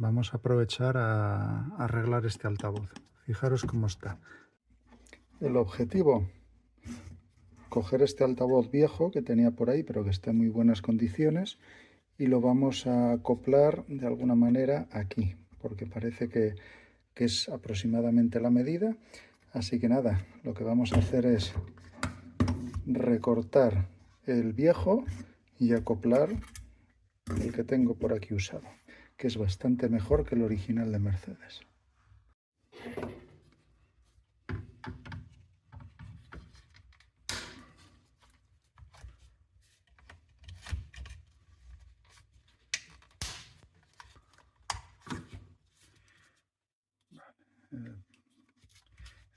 Vamos a aprovechar a arreglar este altavoz. Fijaros cómo está. El objetivo, coger este altavoz viejo que tenía por ahí, pero que está en muy buenas condiciones, y lo vamos a acoplar de alguna manera aquí, porque parece que es aproximadamente la medida. Así que nada, lo que vamos a hacer es recortar el viejo y acoplar el que tengo por aquí usado, que es bastante mejor que el original de Mercedes.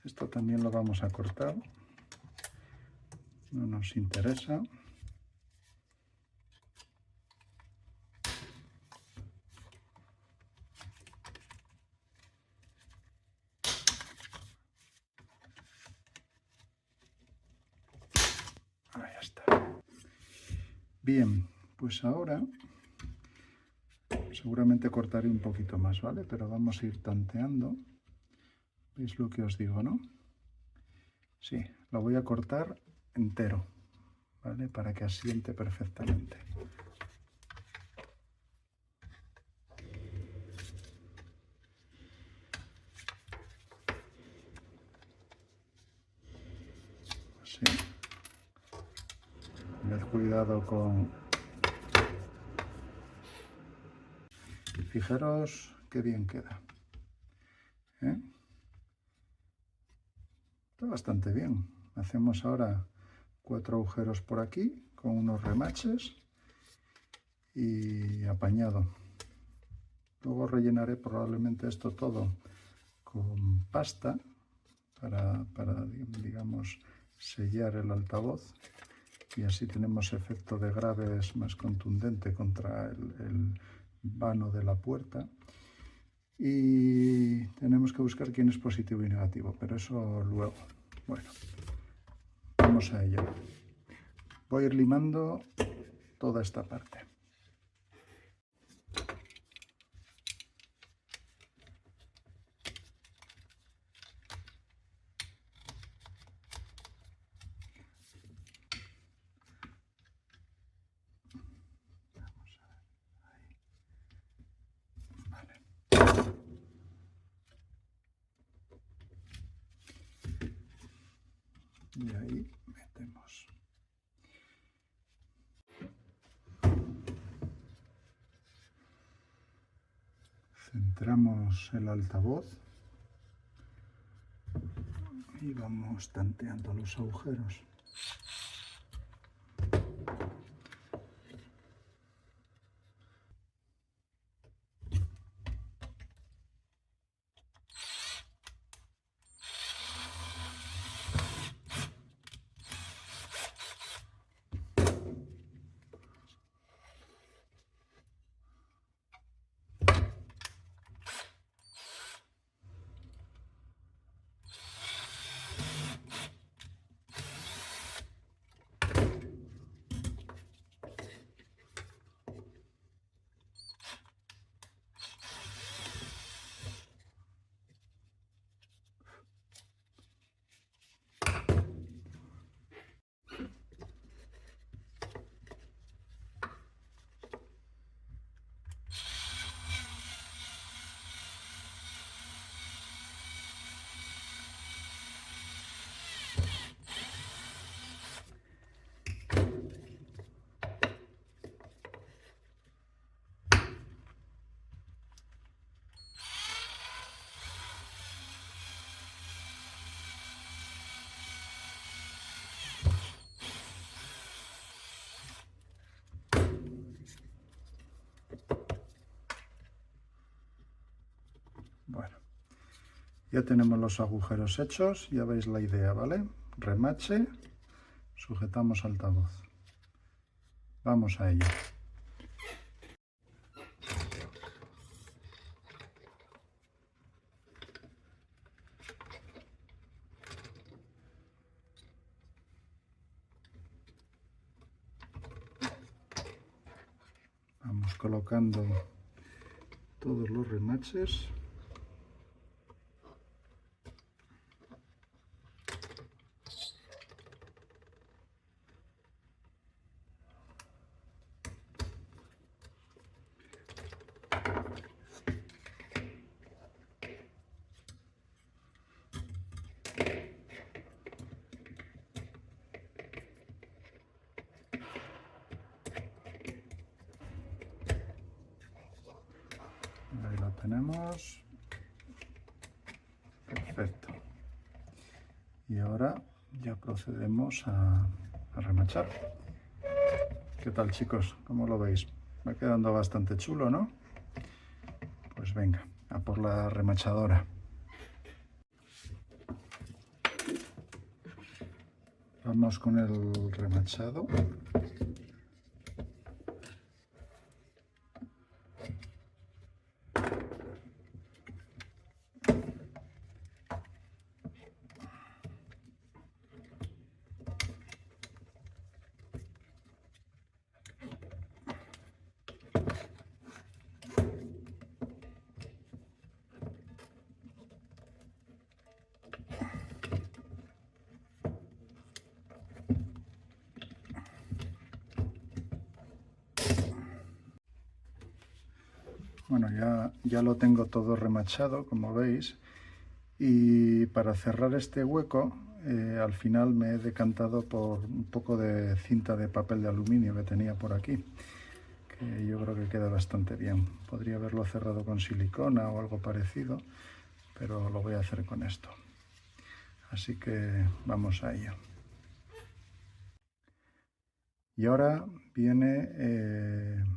Esto también lo vamos a cortar, no nos interesa. Ahí está. Bien, pues ahora seguramente cortaré un poquito más, ¿vale? Pero vamos a ir tanteando. ¿Veis lo que os digo, no? Sí, lo voy a cortar entero, ¿vale? Para que asiente perfectamente. Así. Tened cuidado con... Fijaros qué bien queda. ¿Eh? Está bastante bien. Hacemos ahora 4 agujeros por aquí con unos remaches y apañado. Luego rellenaré probablemente esto todo con pasta para digamos, sellar el altavoz, y así tenemos efecto de graves más contundente contra el vano de la puerta. Y tenemos que buscar quién es positivo y negativo, pero eso luego. Bueno, vamos a ello. Voy a ir limando toda esta parte. Y ahí metemos. Centramos el altavoz y vamos tanteando los agujeros. Bueno, ya tenemos los agujeros hechos, ya veis la idea, ¿vale? Remache, sujetamos altavoz. Vamos a ello. Vamos colocando todos los remaches. Ahí lo tenemos. Perfecto. Y ahora ya procedemos a remachar. ¿Qué tal, chicos? ¿Cómo lo veis? Va quedando bastante chulo, ¿no? Pues venga, a por la remachadora. Vamos con el remachado. Bueno, ya lo tengo todo remachado, como veis, y para cerrar este hueco, al final me he decantado por un poco de cinta de papel de aluminio que tenía por aquí, que yo creo que queda bastante bien. Podría haberlo cerrado con silicona o algo parecido, pero lo voy a hacer con esto. Así que vamos a ello. Y ahora viene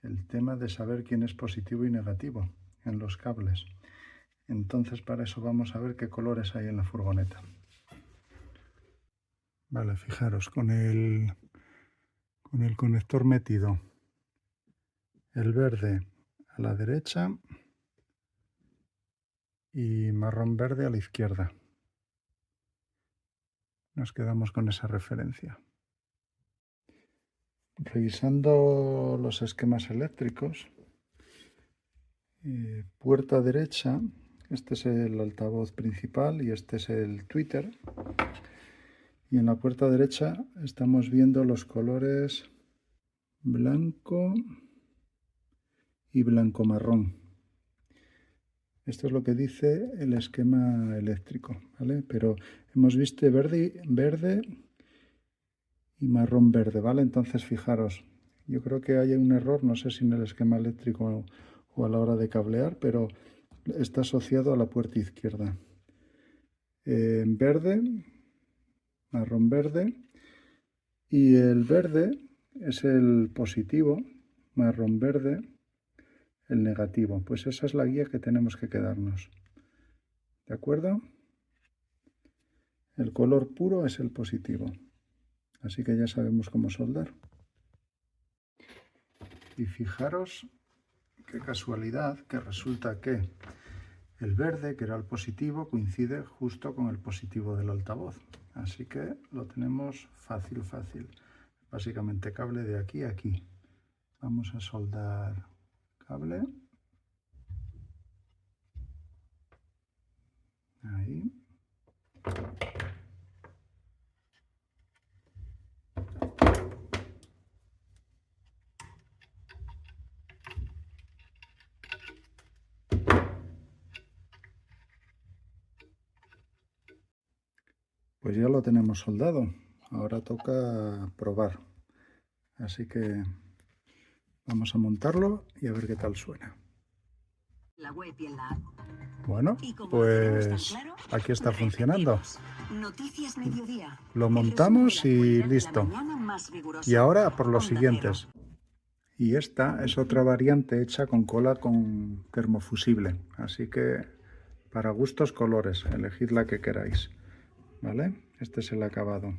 el tema de saber quién es positivo y negativo en los cables. Entonces, para eso vamos a ver qué colores hay en la furgoneta. Vale, fijaros, con el conector metido, el verde a la derecha y marrón verde a la izquierda. Nos quedamos con esa referencia. Revisando los esquemas eléctricos, puerta derecha, este es el altavoz principal y este es el tweeter. Y en la puerta derecha estamos viendo los colores blanco y blanco marrón. Esto es lo que dice el esquema eléctrico, ¿vale? Pero hemos visto verde y marrón verde, ¿vale? Entonces fijaros, yo creo que hay un error, no sé si en el esquema eléctrico o a la hora de cablear, pero está asociado a la puerta izquierda. Verde, marrón verde, y el verde es el positivo, marrón verde, el negativo. Pues esa es la guía que tenemos que quedarnos. ¿De acuerdo? El color puro es el positivo. Así que ya sabemos cómo soldar. Y fijaros qué casualidad que resulta que el verde, que era el positivo, coincide justo con el positivo del altavoz. Así que lo tenemos fácil, fácil. Básicamente cable de aquí a aquí. Vamos a soldar cable. Ahí. Pues ya lo tenemos soldado. Ahora toca probar. Así que vamos a montarlo y a ver qué tal suena. La web y en la app. Bueno, pues aquí está funcionando. Noticias Mediodía. Lo montamos y listo. Y ahora por los siguientes. Y esta es otra variante hecha con cola con termofusible. Así que para gustos colores, elegid la que queráis. ¿Vale? Este es el acabado.